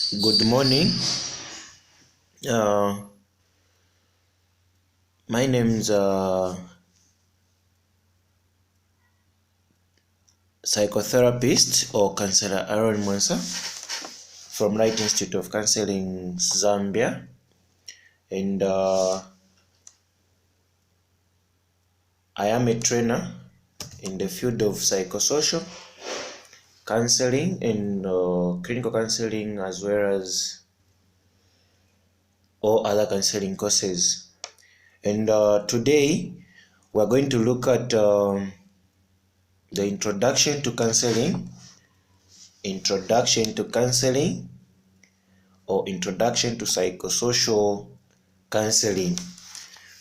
Good morning. Uh, my name's psychotherapist or counselor Aaron Mwansa from Right Institute of Counseling, Zambia, and I am a trainer in the field of psychosocial counseling and clinical counseling, as well as all other counseling courses. And today we're going to look at the introduction to counseling, or introduction to psychosocial counseling.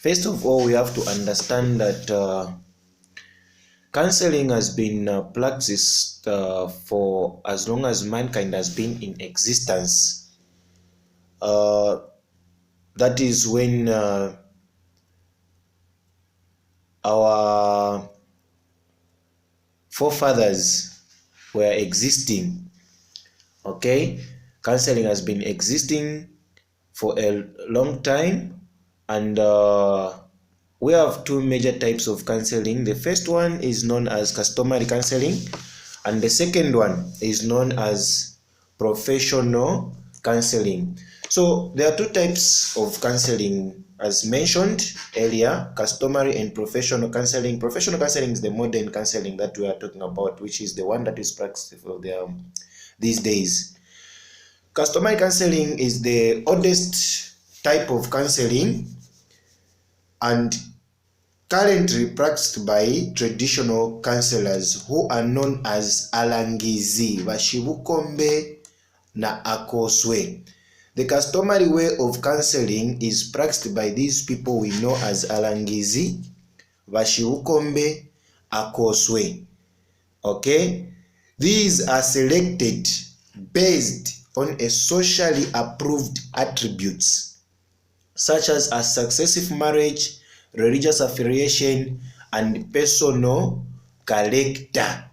First of all, we have to understand that counseling has been practiced for as long as mankind has been in existence. That is when our forefathers were existing. Okay, counseling has been existing for a long time, and we have two major types of counseling. The first one is known as customary counseling, and the second one is known as professional counseling. So there are two types of counseling as mentioned earlier: customary and professional counseling. Professional counseling is the modern counseling that we are talking about, which is the one that is practiced for these days. Customary counseling is the oldest type of counseling and currently practiced by traditional counselors who are known as alangizi, bashibukombe na akoswe. The customary way of counseling is practiced by these people we know as alangizi, bashibukombe, akoswe. Okay, these are selected based on a socially approved attributes such as a successful marriage, religious affiliation, and personal character.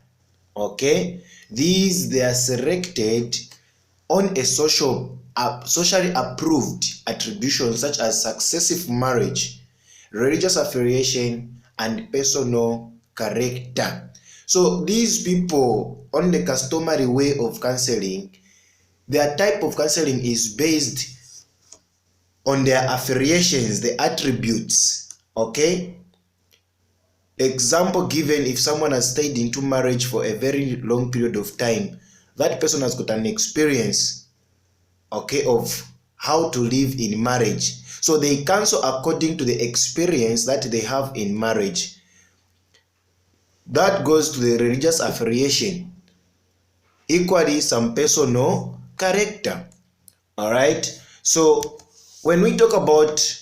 Okay, these they are selected on a socially approved attributions such as successful marriage, religious affiliation, and personal character. So these people on the customary way of counseling, their type of counseling is based on their affiliations, the attributes. Okay, example given: if someone has stayed into marriage for a very long period of time, that person has got an experience, okay, of how to live in marriage, so they counsel according to the experience that they have in marriage. That goes to the religious affiliation, equally some personal character. All right, so when we talk about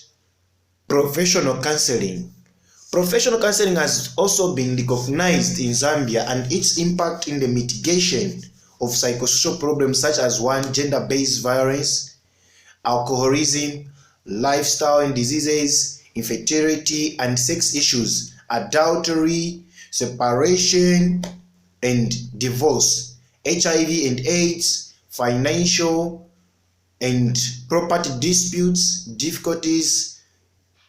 professional counseling has also been recognized in Zambia, and its impact in the mitigation of psychosocial problems such as gender-based violence, alcoholism, lifestyle and diseases, infertility and sex issues, adultery, separation and divorce, HIV and AIDS, financial and property disputes, difficulties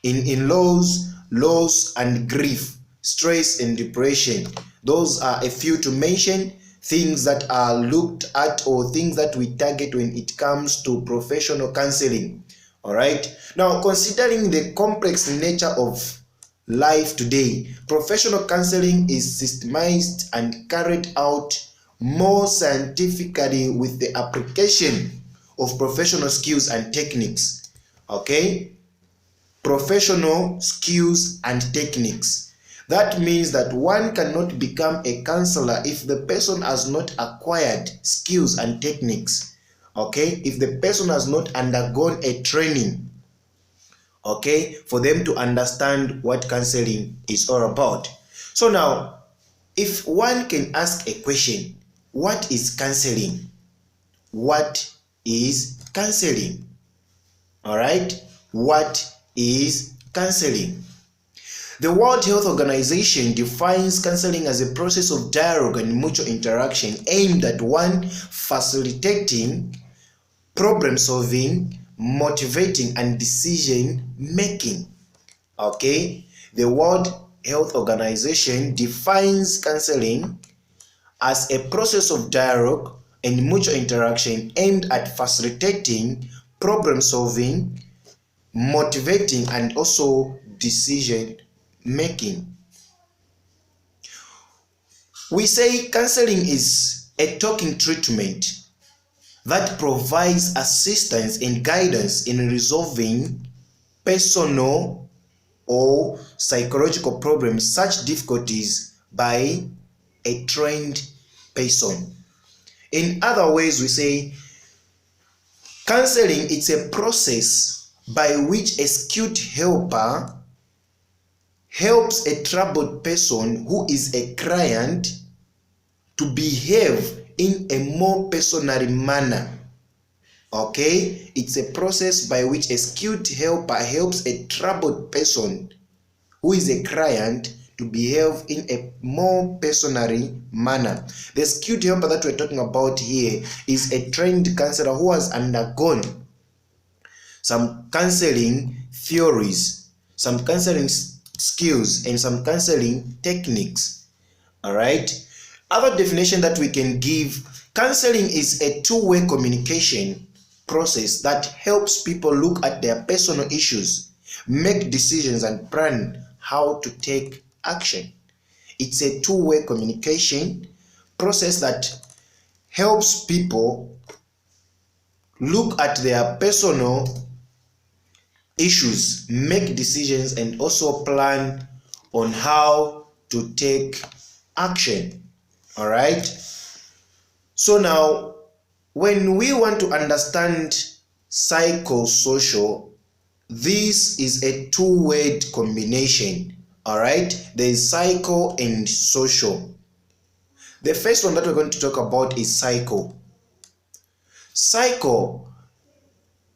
in laws, loss and grief, stress and depression. Those are a few to mention, things that are looked at or things that we target when it comes to professional counseling. All right, now considering the complex nature of life today, professional counseling is systemized and carried out more scientifically with the application of professional skills and techniques. Okay, professional skills and techniques. That means that one cannot become a counselor if the person has not acquired skills and techniques. Okay, if the person has not undergone a training, okay, for them to understand what counseling is all about. So now, if one can ask a question, what is counseling? What is counseling? All right, what is counseling? The World Health Organization defines counseling as a process of dialogue and mutual interaction aimed at one, facilitating problem solving, motivating, and decision making. Okay, the World Health Organization defines counseling as a process of dialogue and mutual interaction aimed at facilitating problem solving, motivating, and also decision making. We say counseling is a talking treatment that provides assistance and guidance in resolving personal or psychological problems, such difficulties by a trained person. In other ways, we say counseling is a process by which a skilled helper helps a troubled person who is a client to behave in a more personal manner. Okay, it's a process by which a skilled helper helps a troubled person who is a client to behave in a more personal manner. The skilled helper that we're talking about here is a trained counselor who has undergone some counseling theories, some counseling skills, and some counseling techniques. All right. Other definition that we can give: counseling is a two-way communication process that helps people look at their personal issues, make decisions, and plan how to take action. It's a two-way communication process that helps people look at their personal issues, make decisions, and also plan on how to take action. All right. So now, when we want to understand psychosocial, this is a two-word combination. All right. There is psycho and social. The first one that we're going to talk about is psycho. Psycho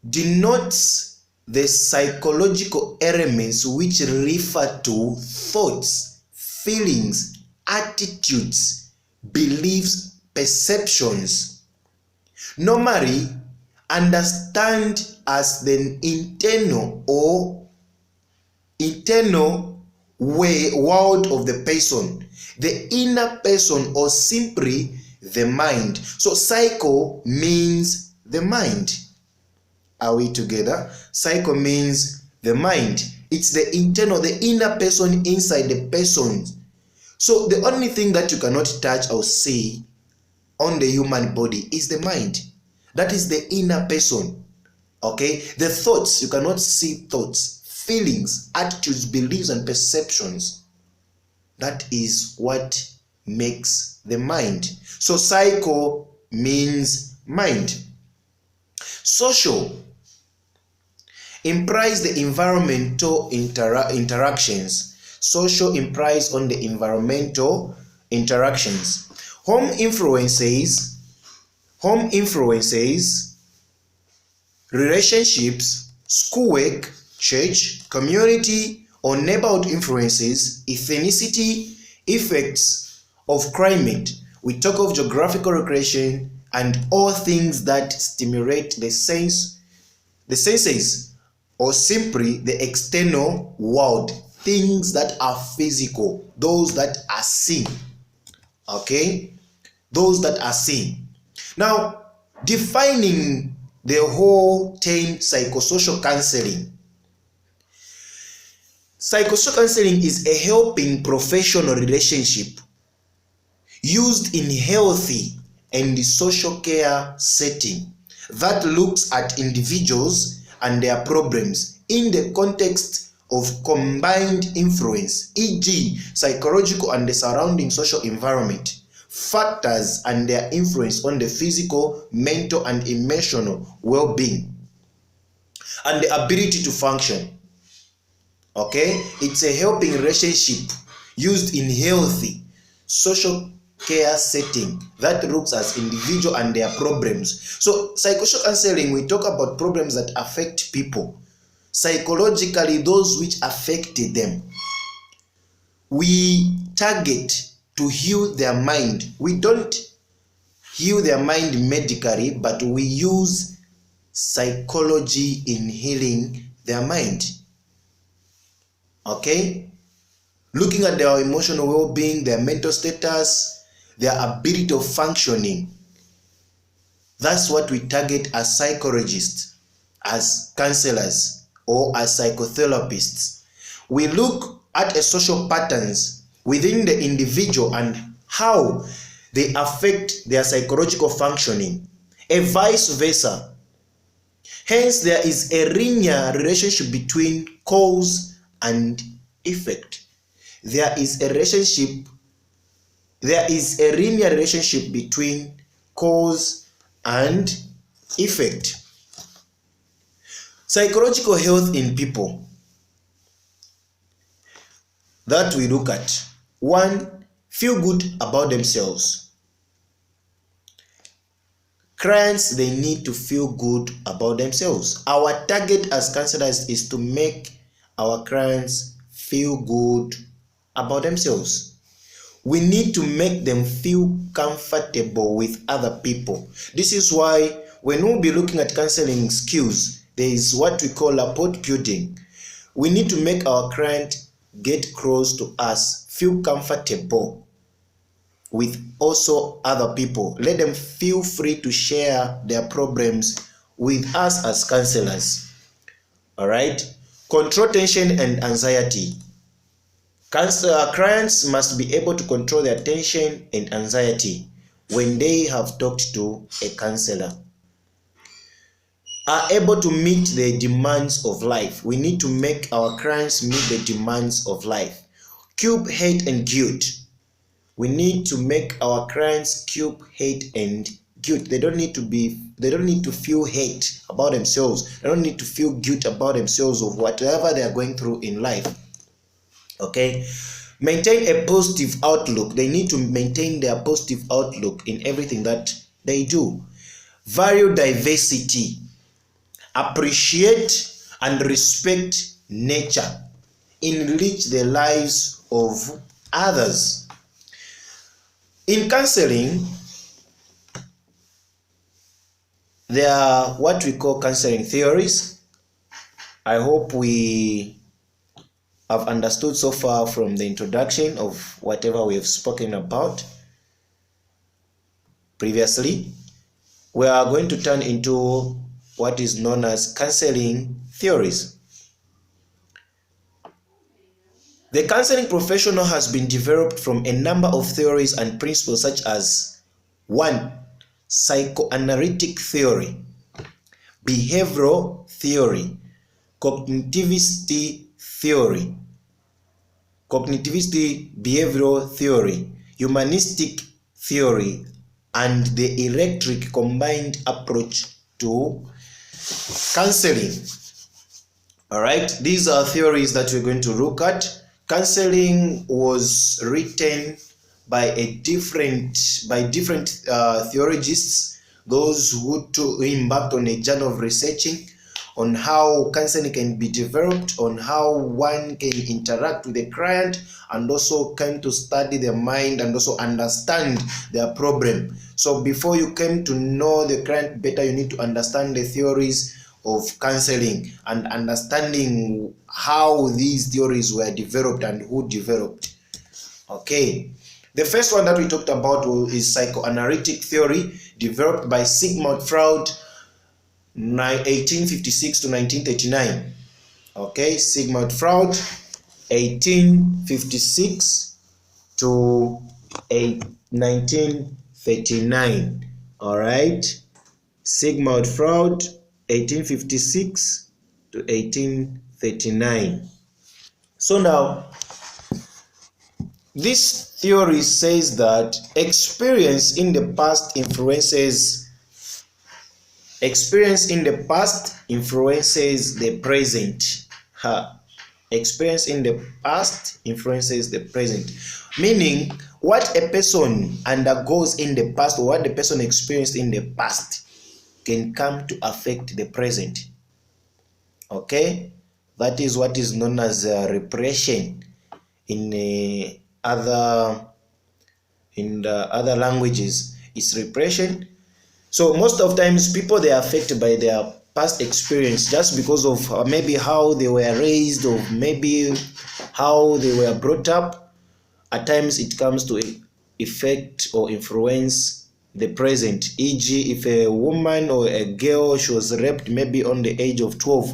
denotes the psychological elements which refer to thoughts, feelings, attitudes, beliefs, perceptions, normally understand as the internal world of the person, the inner person, or simply the mind. So psycho means the mind. Are we together? Psycho means the mind. It's the internal, the inner person inside the person. So the only thing that you cannot touch or see on the human body is the mind. That is the inner person. Okay? The thoughts, you cannot see thoughts, feelings, attitudes, beliefs, and perceptions. That is what makes the mind. So psycho means mind. Social implies the environmental interactions. Social implies on the environmental interactions. Home influences, relationships, schoolwork, church, community, or neighborhood influences, ethnicity, effects of climate. We talk of geographical location and all things that stimulate the senses, or simply the external world, things that are physical, those that are seen. Okay, those that are seen. Now, defining the whole term psychosocial counseling. Psychosocial counseling is a helping professional relationship used in healthy and social care setting that looks at individuals and their problems in the context of combined influence, e.g., psychological and the surrounding social environment, factors and their influence on the physical, mental, and emotional well-being, and the ability to function. Okay, it's a helping relationship used in healthy social care setting that looks at individual and their problems. So psychosocial counseling, we talk about problems that affect people psychologically, those which affected them. We target to heal their mind. We don't heal their mind medically, but we use psychology in healing their mind. Okay? Looking at their emotional well-being, their mental status, their ability of functioning. That's what we target as psychologists, as counselors, or as psychotherapists. We look at a social patterns within the individual and how they affect their psychological functioning, and vice versa. Hence, there is a linear relationship between cause and effect. There is a linear relationship between cause and effect. Psychological health in people that we look at. 1. Feel good about themselves. Clients, they need to feel good about themselves. Our target as counselors is to make our clients feel good about themselves. We need to make them feel comfortable with other people. This is why when we'll be looking at counseling skills, there is what we call rapport building. We need to make our client get close to us, feel comfortable with also other people. Let them feel free to share their problems with us as counselors. All right? Control tension and anxiety. Clients must be able to control their tension and anxiety when they have talked to a counselor. Are able to meet the demands of life. We need to make our clients meet the demands of life. Cube hate and guilt. We need to make our clients cube hate and guilt. They don't need to feel hate about themselves. They don't need to feel guilt about themselves of whatever they are going through in life. Okay? Maintain a positive outlook. They need to maintain their positive outlook in everything that they do. Value diversity. Appreciate and respect nature. Enrich the lives of others. In counseling, there are what we call counseling theories. I hope we have understood so far from the introduction of whatever we have spoken about previously. We are going to turn into what is known as counseling theories. The counseling professional has been developed from a number of theories and principles such as 1. Psychoanalytic theory, behavioral theory, cognitivist behavioral theory, humanistic theory, and the electric combined approach to counseling. All right, these are theories that we're going to look at. Counseling was written by different theologians, those who embarked on a journey of researching on how counseling can be developed, on how one can interact with the client, and also came to study their mind and also understand their problem. So before you came to know the client better, you need to understand the theories of counseling and understanding how these theories were developed and who developed. Okay, the first one that we talked about is psychoanalytic theory, developed by Sigmund Freud, 1856 to 1939. Okay, Sigmund Freud, 1856 to 1939. All right, Sigmund Freud, 1856 to 1839. So now, this theory says that experience in the past influences the present. Experience in the past influences the present. Meaning, what a person undergoes in the past or what the person experienced in the past can come to affect the present. Okay, that is what is known as repression in the other languages. It's repression. So most of times people, they are affected by their past experience, just because of maybe how they were raised or maybe how they were brought up. At times it comes to affect or influence the present. E.g., if a woman or a girl, she was raped maybe on the age of 12,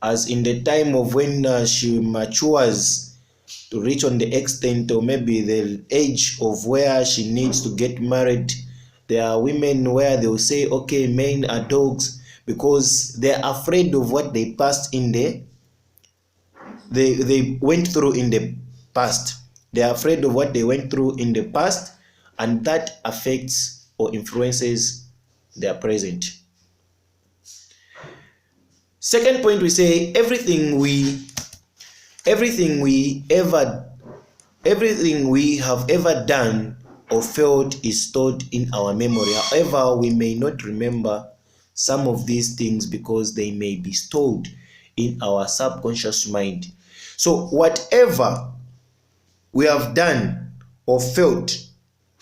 as in the time of when she matures to reach on the extent or maybe the age of where she needs to get married, there are women where they will say, okay, men are dogs, because they're afraid of what they passed in they went through in the past. They're afraid of what they went through in the past, and that affects or influences their present. Second point, we say everything we have ever done or felt is stored in our memory. However, we may not remember some of these things because they may be stored in our subconscious mind. So whatever we have done or felt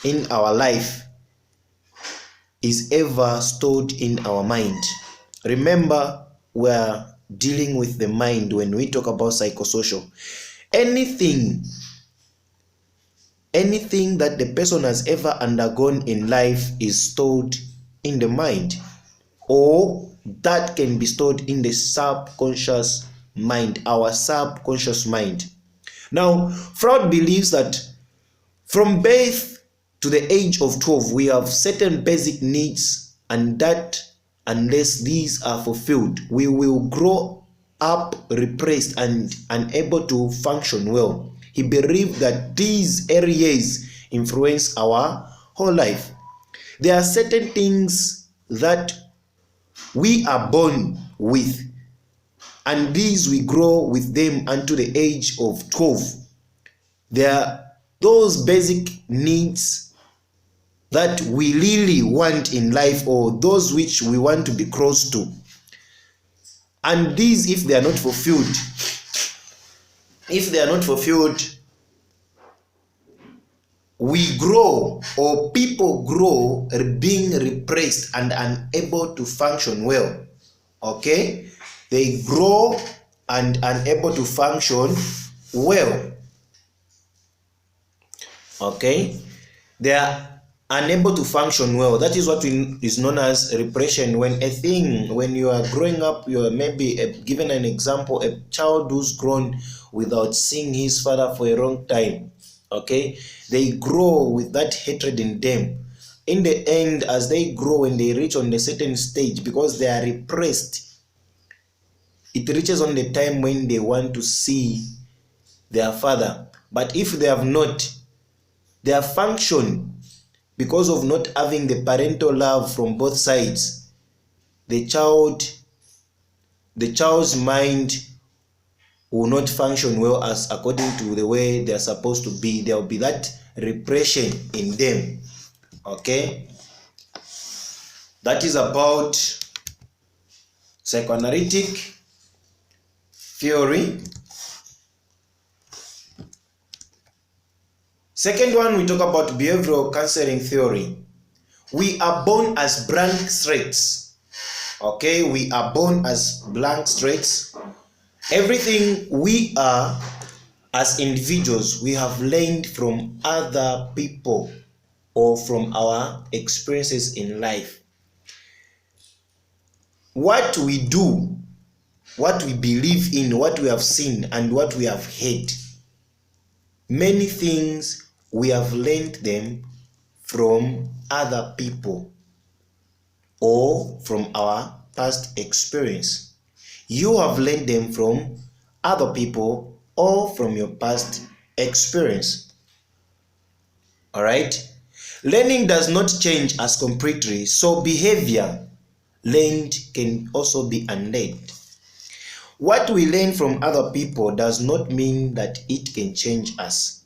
in our life is ever stored in our mind. Remember, we're dealing with the mind when we talk about psychosocial. Anything that the person has ever undergone in life is stored in the mind, or that can be stored in the subconscious mind, our subconscious mind. Now, Freud believes that from birth to the age of 12, we have certain basic needs, and that unless these are fulfilled, we will grow up repressed and unable to function well. He believed that these areas influence our whole life. There are certain things that we are born with, and these we grow with them until the age of 12. There are those basic needs that we really want in life, or those which we want to be close to. And these, if they are not fulfilled, we grow, or people grow being repressed and unable to function well. Okay? They grow and unable to function well. Okay? They are unable to function well. That is what is known as repression. When you are growing up, you are maybe given an example, a child who's grown without seeing his father for a long time. Okay, they grow with that hatred in them. In the end, as they grow and they reach on a certain stage, because they are repressed, it reaches on the time when they want to see their father. But if they have not, their function, because of not having the parental love from both sides, the child's mind will not function well as according to the way they are supposed to be. There will be that repression in them. Okay, that is about psychoanalytic theory. Second one, we talk about behavioral counseling theory. We are born as blank slates. Okay, we are born as blank slates. Everything we are as individuals, we have learned from other people or from our experiences in life. What we do, what we believe in, what we have seen, and what we have heard, many things we have learned them from other people or from our past experience. You have learned them from other people or from your past experience. All right? Learning does not change us completely, so behavior learned can also be unlearned. What we learn from other people does not mean that it can change us.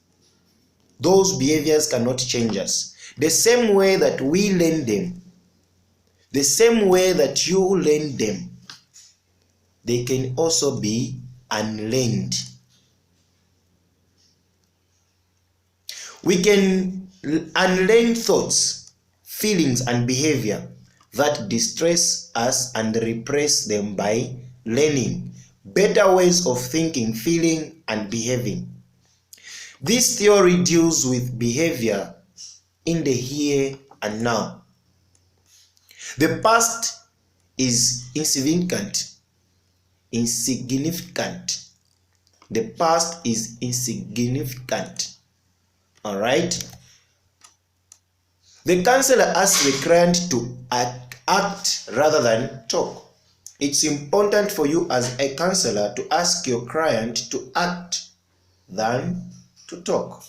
Those behaviors cannot change us. The same way that we learn them, the same way that you learn them, they can also be unlearned. We can unlearn thoughts, feelings, and behavior, that distress us and repress them by learning better ways of thinking, feeling, and behaving. This theory deals with behavior in the here and now. The past is insignificant. The past is insignificant. All right. The counselor asks the client to act rather than talk. It's important for you as a counselor to ask your client to act than to talk.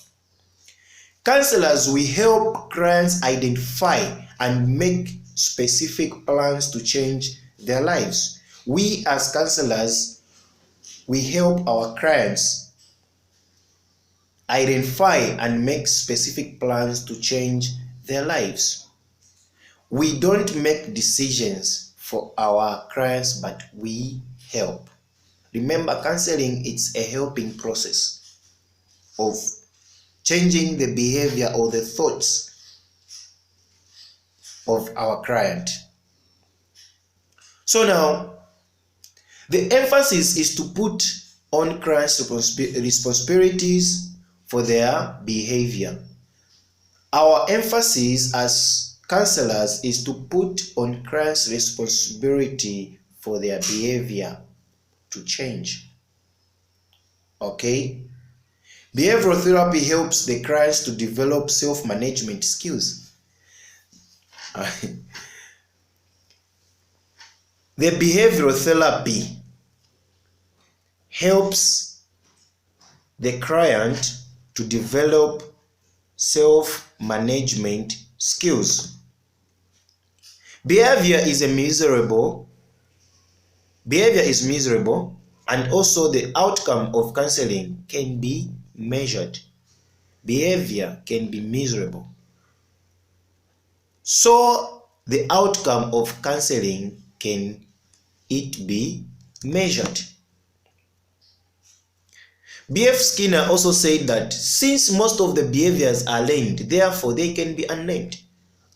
Counselors will help clients identify and make specific plans to change their lives. We as counselors, we help our clients identify and make specific plans to change their lives. We don't make decisions for our clients, but we help. Remember, counseling is a helping process of changing the behavior or the thoughts of our client. So now, the emphasis is to put on clients' responsibilities for their behavior. Our emphasis as counselors is to put on clients' responsibility for their behavior to change. Okay? Behavioral therapy helps the clients to develop self-management skills. The behavioral therapy helps the client to develop self-management skills. Behavior is miserable, and also the outcome of counseling can be measured. Behavior can be miserable. So the outcome of counseling can it be measured. B.F. Skinner also said that since most of the behaviors are learned, therefore they can be unlearned,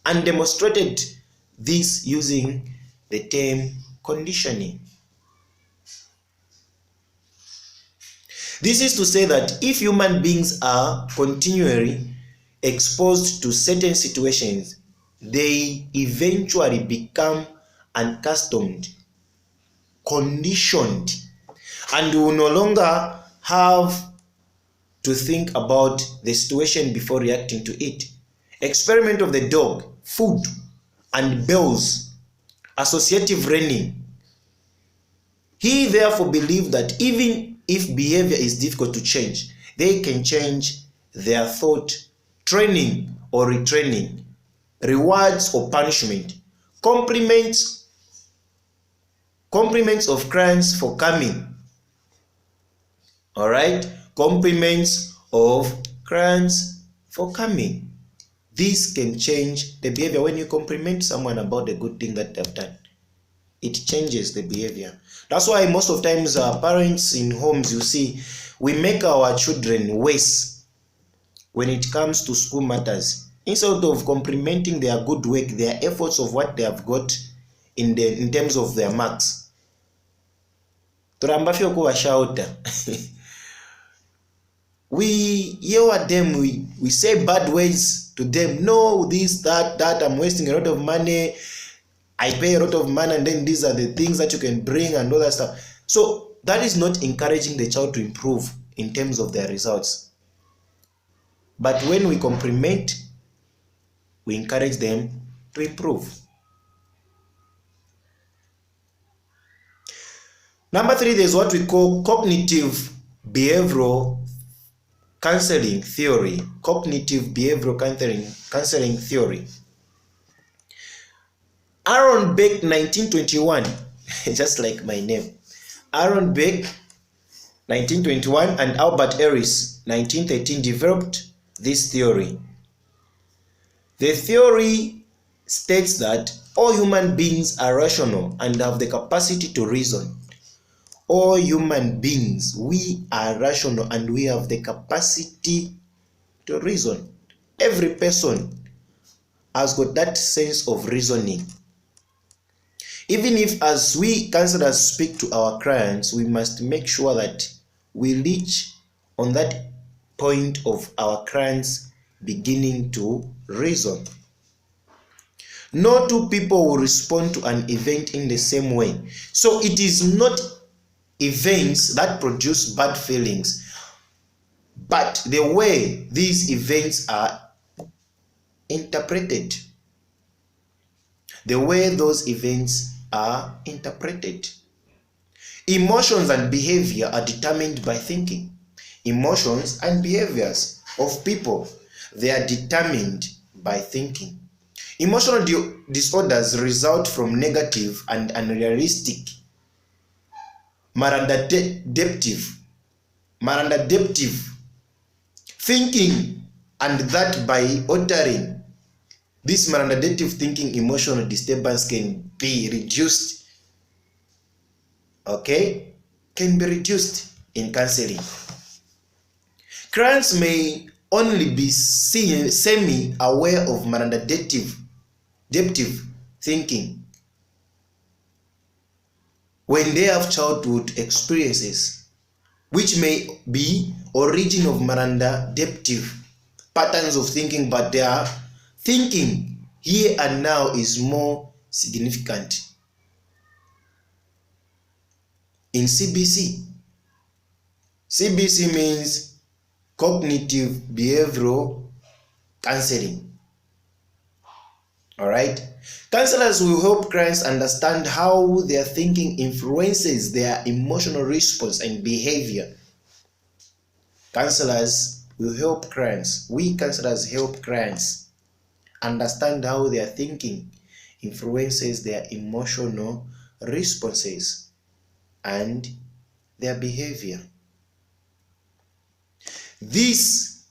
and demonstrated this using the term conditioning. This is to say that if human beings are continually exposed to certain situations, they eventually become accustomed, conditioned, and will no longer have to think about the situation before reacting to it. Experiment of the dog, food, and bells, associative learning. He therefore believed that even if behavior is difficult to change, they can change their thought, training or retraining, rewards or punishment, compliments of clients for coming. All right, compliments of clients for coming. This can change the behavior. When you compliment someone about the good thing that they've done, it changes the behavior. That's why most of times parents in homes, you see, we make our children worse when it comes to school matters. Instead of complimenting their good work, their efforts of what they have got in terms of their marks, we yell at them, we say bad words to them. No, this, that, I'm wasting a lot of money, I pay a lot of money, and then these are the things that you can bring and all that stuff. So that is not encouraging the child to improve in terms of their results. But when we compliment, we encourage them to improve. Number 3, there's what we call cognitive behavioral counseling theory. Cognitive behavioral counseling theory. Aaron Beck, 1921, just like my name. Aaron Beck, 1921, and Albert Ellis, 1913, developed this theory. The theory states that all human beings are rational and have the capacity to reason. All human beings, we are rational and we have the capacity to reason. Every person has got that sense of reasoning. Even if as we counselors speak to our clients, we must make sure that we reach on that point of our clients beginning to reason. No two people will respond to an event in the same way. So it is not events that produce bad feelings, but the way these events are interpreted. The way those events are interpreted. Emotions and behavior are determined by thinking. Emotions and behaviors of people, they are determined by thinking. Emotional disorders result from negative and unrealistic, maladaptive thinking, and that by altering this maladaptive thinking, emotional disturbance can be reduced. Can be reduced in counseling. Clients may only be semi-aware of maladaptive thinking when they have childhood experiences, which may be origin of maladaptive patterns of thinking, but their thinking here and now is more significant. In CBC means cognitive behavioral counseling. All right. Counselors will help clients understand how their thinking influences their emotional response and behavior. Counselors will help clients. We counselors help clients understand how their thinking influences their emotional responses and their behavior. This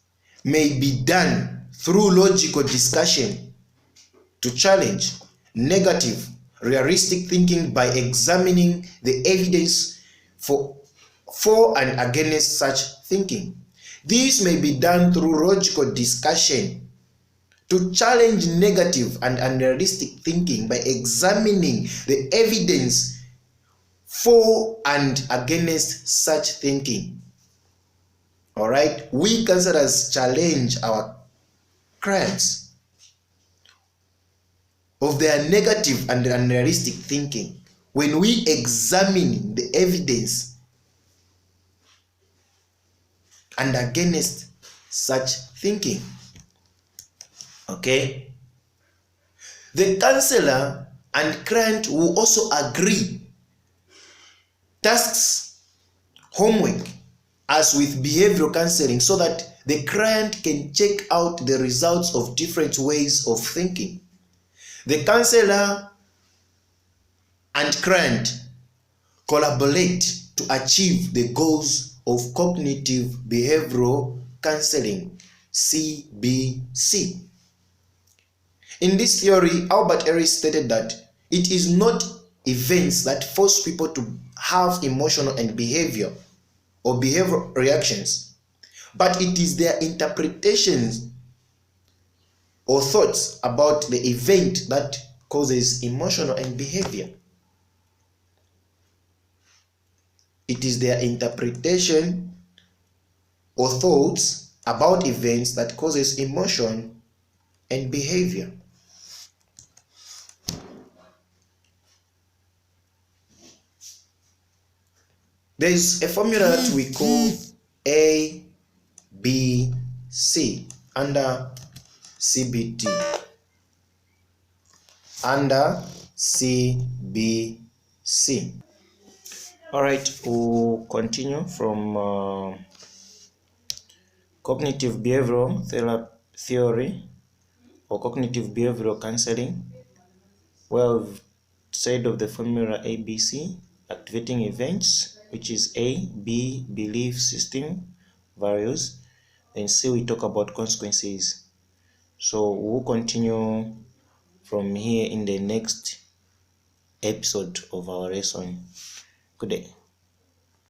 may be done through logical discussion to challenge negative, realistic thinking by examining the evidence for and against such thinking. This may be done through logical discussion to challenge negative and unrealistic thinking by examining the evidence for and against such thinking. All right, we counselors challenge our clients of their negative and unrealistic thinking when we examine the evidence and against such thinking. Okay, the counselor and client will also agree tasks, homework, as with behavioral counseling, so that the client can check out the results of different ways of thinking. The counselor and client collaborate to achieve the goals of cognitive behavioral counseling, CBC. In this theory, Albert Ellis stated that it is not events that force people to have emotional and behavior or behavioral reactions, but it is their interpretations or thoughts about the event that causes emotional and behavior. It is their interpretation or thoughts about events that causes emotion and behavior. There is a formula that we call ABC under CBT. Under CBC. All right, we'll continue from cognitive behavioral theory or cognitive behavioral counseling, where we've said of the formula ABC, activating events, which is A, B, belief system, values, and C, we talk about consequences. So we'll continue from here in the next episode of our lesson. Good day.